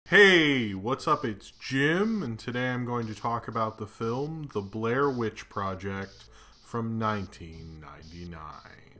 Hey, what's up? It's Jim, and today I'm going to talk about the film The Blair Witch Project from 1999.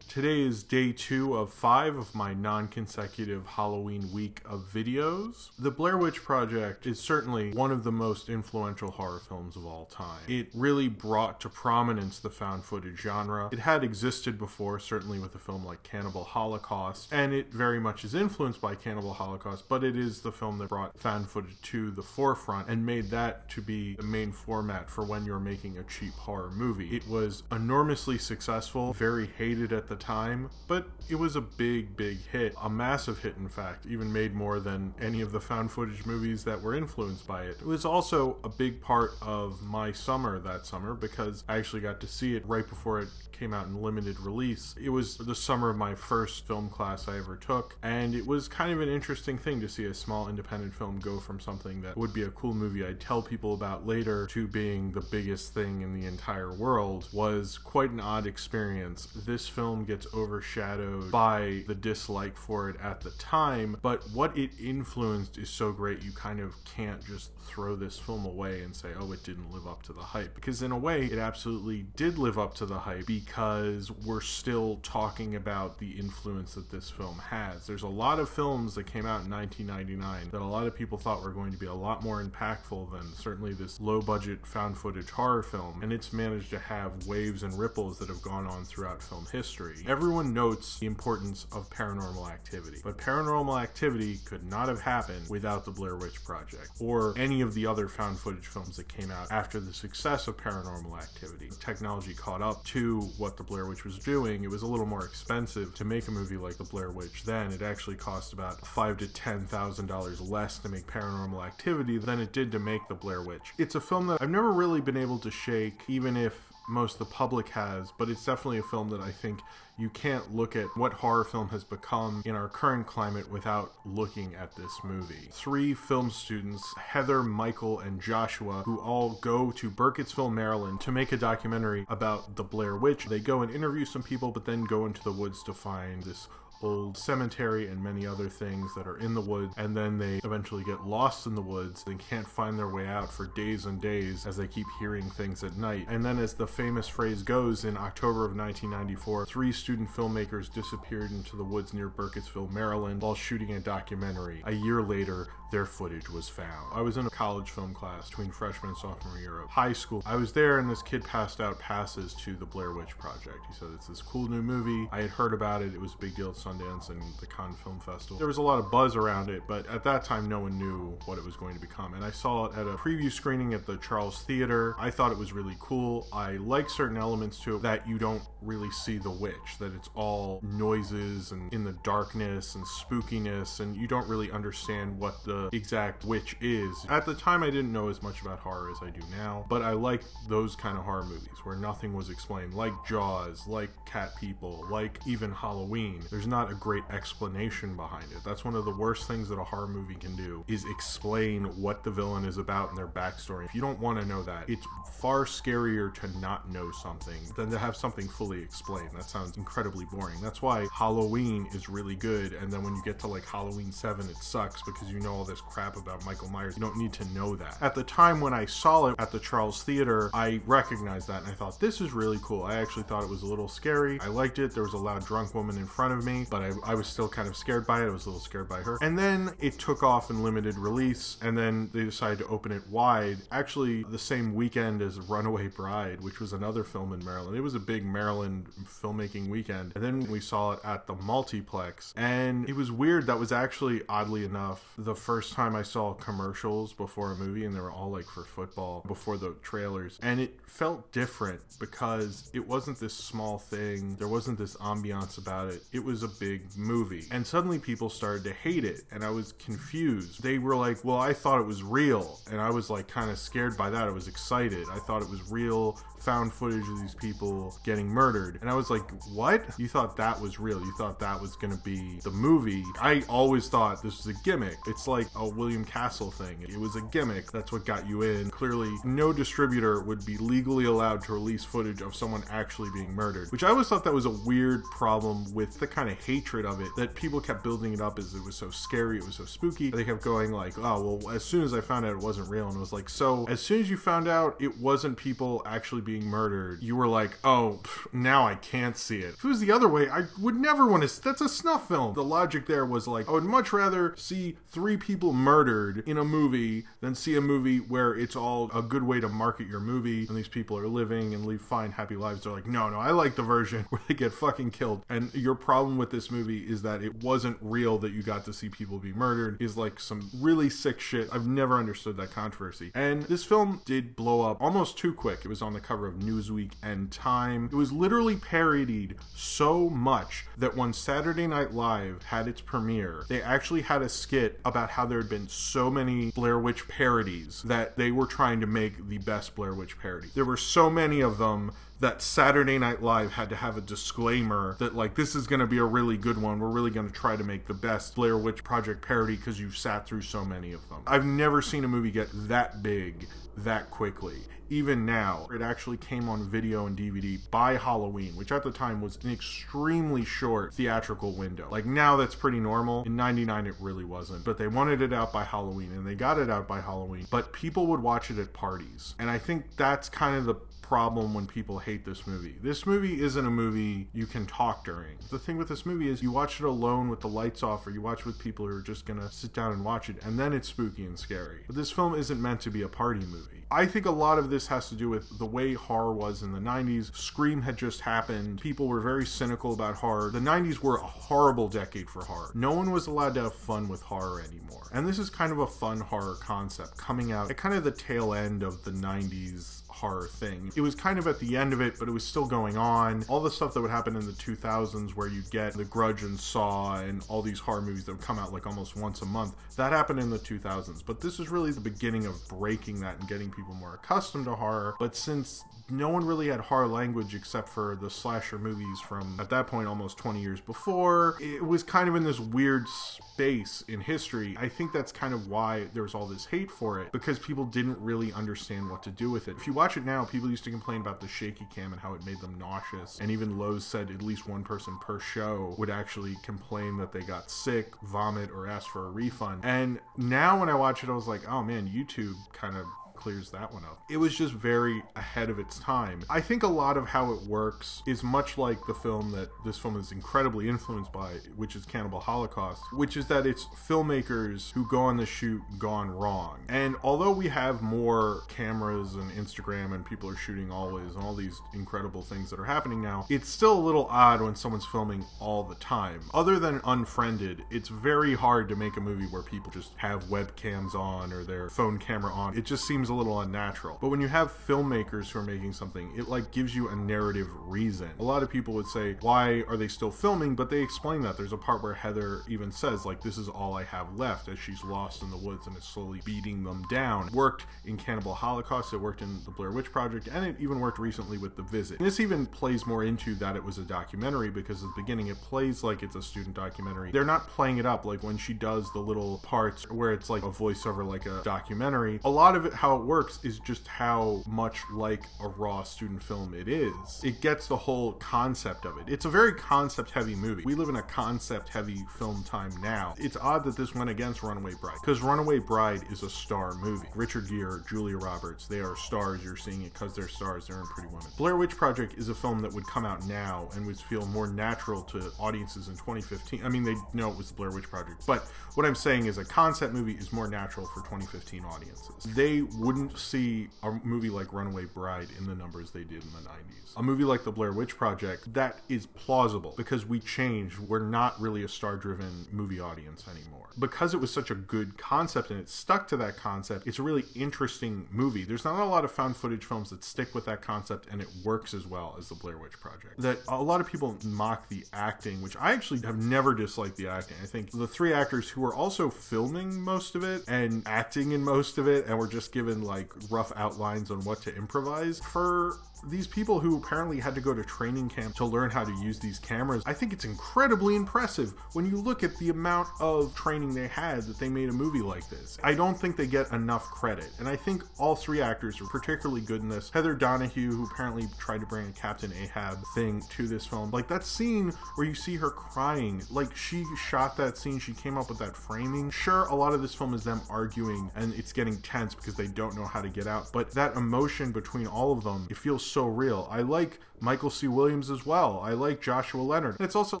Today is day 2 of 5 of my non-consecutive Halloween week of videos. The Blair Witch Project is certainly one of the most influential horror films of all time. It really brought to prominence the found footage genre. It had existed before, certainly with a film like Cannibal Holocaust, and it very much is influenced by Cannibal Holocaust, but it is the film that brought found footage to the forefront and made that to be the main format for when you're making a cheap horror movie. It was enormously successful, very hated at the time, but it was a big hit, a massive hit in fact, even made more than any of the found footage movies that were influenced by it. It was also a big part of my summer that summer because I actually got to see it right before it came out in limited release. It was the summer of my first film class I ever took, and it was kind of an interesting thing to see a small independent film go from something that would be a cool movie I'd tell people about later to being the biggest thing in the entire world. Was quite an odd experience. This film gets overshadowed by the dislike for it at the time, but what it influenced is so great you kind of can't just throw this film away and say, oh, it didn't live up to the hype, because in a way it absolutely did live up to the hype because we're still talking about the influence that this film has. There's a lot of films that came out in 1999 that a lot of people thought were going to be a lot more impactful than certainly this low-budget found footage horror film, and it's managed to have waves and ripples that have gone on throughout film history. Everyone notes the importance of Paranormal Activity, but Paranormal Activity could not have happened without the Blair Witch Project, or any of the other found footage films that came out after the success of Paranormal Activity. Technology caught up to what the Blair Witch was doing. It was a little more expensive to make a movie like the Blair Witch then. It actually cost about $5,000 to $10,000 less to make Paranormal Activity than it did to make the Blair Witch. It's a film that I've never really been able to shake, even if most of the public has, but it's definitely a film that I think you can't look at what horror film has become in our current climate without looking at this movie. 3 film students, Heather, Michael, and Joshua, who all go to Burkittsville, Maryland to make a documentary about the Blair Witch. They go and interview some people, but then go into the woods to find this old cemetery and many other things that are in the woods, and then they eventually get lost in the woods. They can't find their way out for days and days as they keep hearing things at night. And then, as the famous phrase goes, in October of 1994, 3 student filmmakers disappeared into the woods near Burkittsville, Maryland while shooting a documentary. A year later, their footage was found. I was in a college film class between freshman and sophomore year of high school. I was there and this kid passed out passes to the Blair Witch Project. He said, it's this cool new movie. I had heard about it. It was a big deal at Sundance and the Cannes Film Festival. There was a lot of buzz around it, but at that time no one knew what it was going to become. And I saw it at a preview screening at the Charles Theater. I thought it was really cool. I like certain elements to it that you don't really see the witch, that it's all noises and in the darkness and spookiness, and you don't really understand what the exact witch is. At the time I didn't know as much about horror as I do now, but I like those kind of horror movies where nothing was explained, like Jaws, like Cat People, like even Halloween. There's not a great explanation behind it. That's one of the worst things that a horror movie can do, is explain what the villain is about and their backstory. If you don't want to know that, it's far scarier to not know something than to have something fully explained. That sounds incredibly boring. That's why Halloween is really good, and then when you get to like Halloween 7 it sucks because you know all this crap about Michael Myers. You don't need to know that. At the time when I saw it at the Charles Theater, I recognized that and I thought, this is really cool. I actually thought it was a little scary. I liked it. There was a loud drunk woman in front of me, but I was still kind of scared by it. I was a little scared by her. And then it took off in limited release, and then they decided to open it wide, actually the same weekend as Runaway Bride, which was another film in Maryland. It was a big Maryland filmmaking weekend. And then we saw it at the multiplex, and it was weird. That was actually, oddly enough, the first time I saw commercials before a movie, and they were all like for football before the trailers, and it felt different because it wasn't this small thing. There wasn't this ambiance about it. It was a big movie, and suddenly people started to hate it, and I was confused. They were like, well, I thought it was real, and I was like kind of scared by that. I was excited. I thought it was real found footage of these people getting murdered, and I was like, what? You thought that was real? You thought that was gonna be the movie? I always thought this was a gimmick. It's like a William Castle thing. It was a gimmick. That's what got you in. Clearly no distributor would be legally allowed to release footage of someone actually being murdered, which I always thought that was a weird problem with the kind of hatred of it that people kept building it up as it was so scary, it was so spooky. They kept going like, oh, well, as soon as I found out it wasn't real, and it was like, so as soon as you found out it wasn't people actually being murdered, you were like, oh, now I can't see it. If it was the other way, I would never want to, that's a snuff film. The logic there was like, I would much rather see 3 people murdered in a movie than see a movie where it's all a good way to market your movie and these people are living and live fine, happy lives. They're like, no, I like the version where they get fucking killed. And your problem with this movie is that it wasn't real, that you got to see people be murdered, is like some really sick shit. I've never understood that controversy. And this film did blow up almost too quick. It was on the cover of Newsweek and Time. It was literally parodied so much that when Saturday Night Live had its premiere, they actually had a skit about how there had been so many Blair Witch parodies that they were trying to make the best Blair Witch parody. There were so many of them that Saturday Night Live had to have a disclaimer that like, this is going to be a really good one. We're really going to try to make the best Blair Witch Project parody because you've sat through so many of them. I've never seen a movie get that big that quickly. Even now, it actually came on video and DVD by Halloween, which at the time was an extremely short theatrical window. Like now that's pretty normal. In 99 it really wasn't. But they wanted it out by Halloween and they got it out by Halloween. But people would watch it at parties. And I think that's kind of the problem when people hate this movie. This movie isn't a movie you can talk during. The thing with this movie is you watch it alone with the lights off, or you watch with people who are just gonna sit down and watch it, and then it's spooky and scary. But this film isn't meant to be a party movie. I think a lot of this has to do with the way horror was in the 90s. Scream had just happened. People were very cynical about horror. The 90s were a horrible decade for horror. No one was allowed to have fun with horror anymore. And this is kind of a fun horror concept coming out at kind of the tail end of the 90s horror thing. It was kind of at the end of it, but it was still going on. All the stuff that would happen in the 2000s where you'd get The Grudge and Saw and all these horror movies that would come out like almost once a month, that happened in the 2000s. But this is really the beginning of breaking that and getting people more accustomed to horror. But since no one really had horror language except for the slasher movies from, at that point, almost 20 years before, it was kind of in this weird space in history. I think that's kind of why there was all this hate for it, because people didn't really understand what to do with it. If you watch it now, people used to complain about the shaky cam and how it made them nauseous, and even Lowe's said at least one person per show would actually complain that they got sick, vomit, or ask for a refund. And now when I watch it, I was like, oh man, YouTube kind of clears that one up. It was just very ahead of its time. I think a lot of how it works is much like the film that this film is incredibly influenced by, which is Cannibal Holocaust, which is that it's filmmakers who go on the shoot gone wrong. And although we have more cameras and Instagram and people are shooting always and all these incredible things that are happening now, it's still a little odd when someone's filming all the time. Other than Unfriended, it's very hard to make a movie where people just have webcams on or their phone camera on. It just seems a little unnatural. But when you have filmmakers who are making something, it like gives you a narrative reason. A lot of people would say, why are they still filming? But they explain that. There's a part where Heather even says, like, this is all I have left, as she's lost in the woods and is slowly beating them down. It worked in Cannibal Holocaust, it worked in the Blair Witch Project, and it even worked recently with The Visit. And this even plays more into that it was a documentary, because at the beginning it plays like it's a student documentary. They're not playing it up like when she does the little parts where it's like a voiceover like a documentary. A lot of it, how it works, is just how much like a raw student film it is. It gets the whole concept of it. It's a very concept heavy movie. We live in a concept heavy film time now. It's odd that this went against Runaway Bride, because Runaway Bride is a star movie. Richard Gere, Julia Roberts, they are stars. You're seeing it because they're stars. They're in Pretty Woman. Blair Witch Project is a film that would come out now and would feel more natural to audiences in 2015. I mean, they know it was the Blair Witch Project, but what I'm saying is a concept movie is more natural for 2015 audiences. They wouldn't see a movie like Runaway Bride in the numbers they did in the 90s. A movie like the Blair Witch Project, that is plausible because we changed. We're not really a star-driven movie audience anymore. Because it was such a good concept and it stuck to that concept, it's a really interesting movie. There's not a lot of found footage films that stick with that concept and it works as well as the Blair Witch Project. That a lot of people mock the acting, which I actually have never disliked the acting. I think the 3 actors who were also filming most of it and acting in most of it and were just given given like rough outlines on what to improvise. For these people who apparently had to go to training camp to learn how to use these cameras, I think it's incredibly impressive when you look at the amount of training they had that they made a movie like this. I don't think they get enough credit, and I think all three actors are particularly good in this. Heather Donahue, who apparently tried to bring a Captain Ahab thing to this film, like that scene where you see her crying, like she shot that scene, she came up with that framing. Sure, a lot of this film is them arguing and it's getting tense because they don't know how to get out, but that emotion between all of them, it feels so real. I like Michael C. Williams as well. I like Joshua Leonard. It's also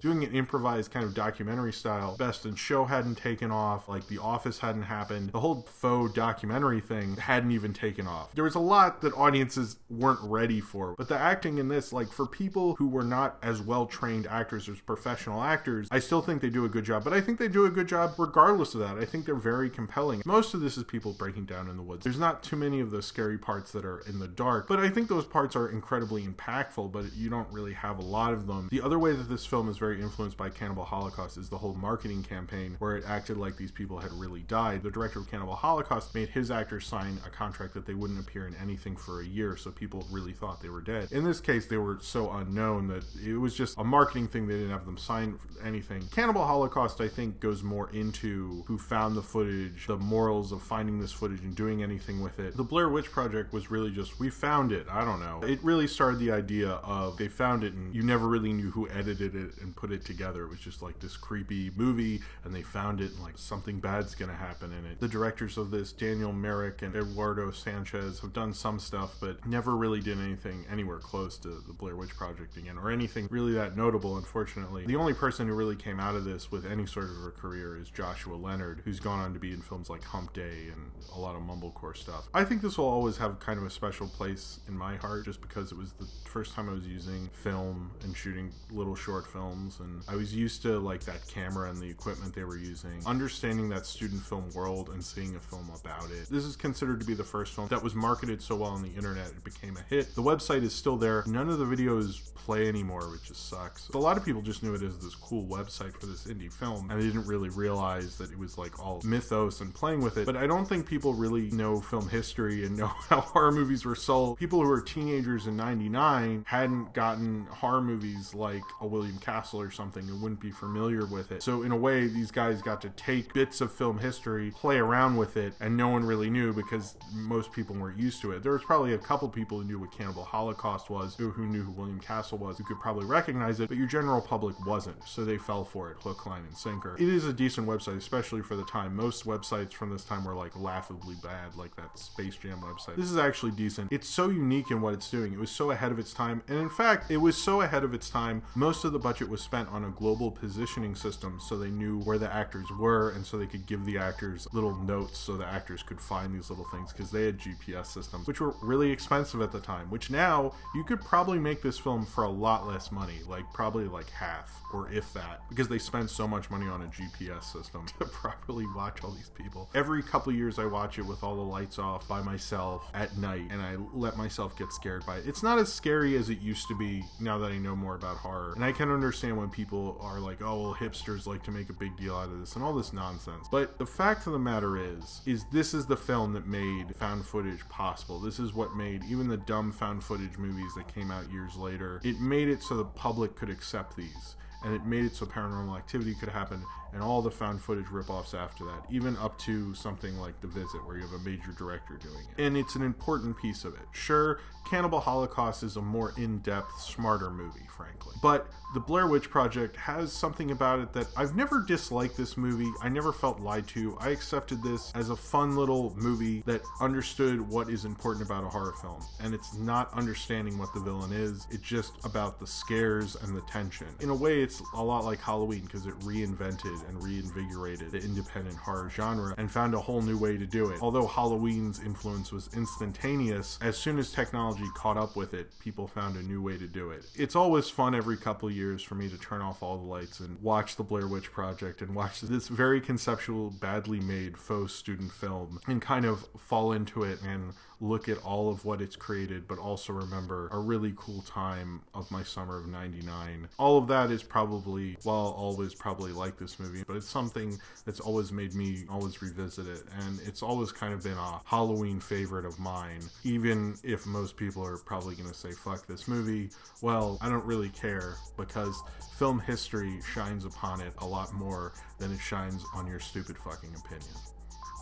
doing an improvised kind of documentary style. Best in Show hadn't taken off, like The Office hadn't happened. The whole faux documentary thing hadn't even taken off. There was a lot that audiences weren't ready for, but the acting in this, like for people who were not as well-trained actors as professional actors, I still think they do a good job, but I think they do a good job regardless of that. I think they're very compelling. Most of this is people breaking down in the woods. There's not too many of the scary parts that are in the dark, but I think those parts are incredibly impactful, but you don't really have a lot of them. The other way that this film is very influenced by Cannibal Holocaust is the whole marketing campaign where it acted like these people had really died. The director of Cannibal Holocaust made his actors sign a contract that they wouldn't appear in anything for a year, so people really thought they were dead. In this case, they were so unknown that it was just a marketing thing. They didn't have them sign anything. Cannibal Holocaust, I think, goes more into who found the footage, the morals of finding this footage and doing anything with it. The Blair Witch Project was really just, we found it. I don't know. It really started the idea of they found it and you never really knew who edited it and put it together. It was just like this creepy movie and they found it and like something bad's gonna happen in it. The directors of this, Daniel Merrick and Eduardo Sanchez, have done some stuff but never really did anything anywhere close to the Blair Witch Project again, or anything really that notable, unfortunately. The only person who really came out of this with any sort of a career is Joshua Leonard, who's gone on to be in films like Hump Day and a lot of mumblecore stuff. I think this will always have kind of a special place in my heart just because it was the first time I was using film and shooting little short films, and I was used to like that camera and the equipment they were using. Understanding that student film world and seeing a film about it. This is considered to be the first film that was marketed so well on the internet it became a hit. The website is still there. None of the videos play anymore, which just sucks. A lot of people just knew it as this cool website for this indie film and they didn't really realize that it was like all mythos and playing with it. But I don't think people really know film history and know how horror movies were sold. People who were teenagers in '99 hadn't gotten horror movies like a William Castle or something and wouldn't be familiar with it. So in a way, these guys got to take bits of film history, play around with it, and no one really knew because most people weren't used to it. There was probably a couple people who knew what Cannibal Holocaust was, who knew who William Castle was, who could probably recognize it, but your general public wasn't, so they fell for it hook, line, and sinker. It is a decent website, especially for the time. Most websites from this time were like laughably bad, like that Space Jam website. This is actually decent. It's so unique in what it's doing. It was so ahead of its time, and in fact, it was so ahead of its time, most of the budget was spent on a global positioning system so they knew where the actors were and so they could give the actors little notes so the actors could find these little things, because they had GPS systems, which were really expensive at the time, which now you could probably make this film for a lot less money, like probably like half, or if that, because they spend so much money on a GPS system to properly watch all these people. Every couple years I watch it with all the lights off by myself at night, and I let myself get scared by it. It's not as scary as it used to be now that I know more about horror, and I can understand when people are like, oh well, hipsters like to make a big deal out of this and all this nonsense, but the fact of the matter is this is the film that made found footage possible. This is what made even the dumb found footage movies that came out years later, it made it so the public could accept these, and it made it so Paranormal Activity could happen and all the found footage ripoffs after that, even up to something like The Visit, where you have a major director doing it. And it's an important piece of it. Sure, Cannibal Holocaust is a more in-depth, smarter movie, frankly. But the Blair Witch Project has something about it that I've never disliked this movie. I never felt lied to. I accepted this as a fun little movie that understood what is important about a horror film. And it's not understanding what the villain is. It's just about the scares and the tension. In a way, it's a lot like Halloween because it reinvented and reinvigorated the independent horror genre and found a whole new way to do it. Although Halloween's influence was instantaneous, as soon as technology caught up with it, people found a new way to do it. It's always fun every couple years for me to turn off all the lights and watch the Blair Witch Project and watch this very conceptual, badly made faux student film and kind of fall into it and look at all of what it's created, but also remember a really cool time of my summer of '99. All of that is probably, while I'll always probably like this movie, movie, but it's something that's always made me always revisit it, and it's always kind of been a Halloween favorite of mine, even if most people are probably going to say, fuck this movie. Well, I don't really care, because film history shines upon it a lot more than it shines on your stupid fucking opinion.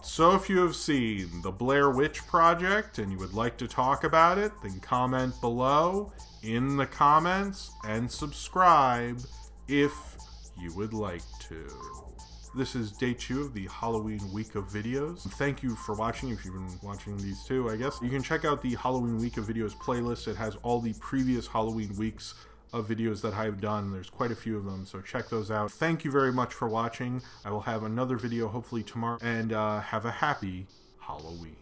So if you have seen the Blair Witch Project and you would like to talk about it, then comment below in the comments and subscribe if you would like to. This is day 2 of the Halloween week of videos. Thank you for watching. If you've been watching these too, I guess. You can check out the Halloween week of videos playlist. It has all the previous Halloween weeks of videos that I've done. There's quite a few of them, so check those out. Thank you very much for watching. I will have another video hopefully tomorrow, and have a happy Halloween.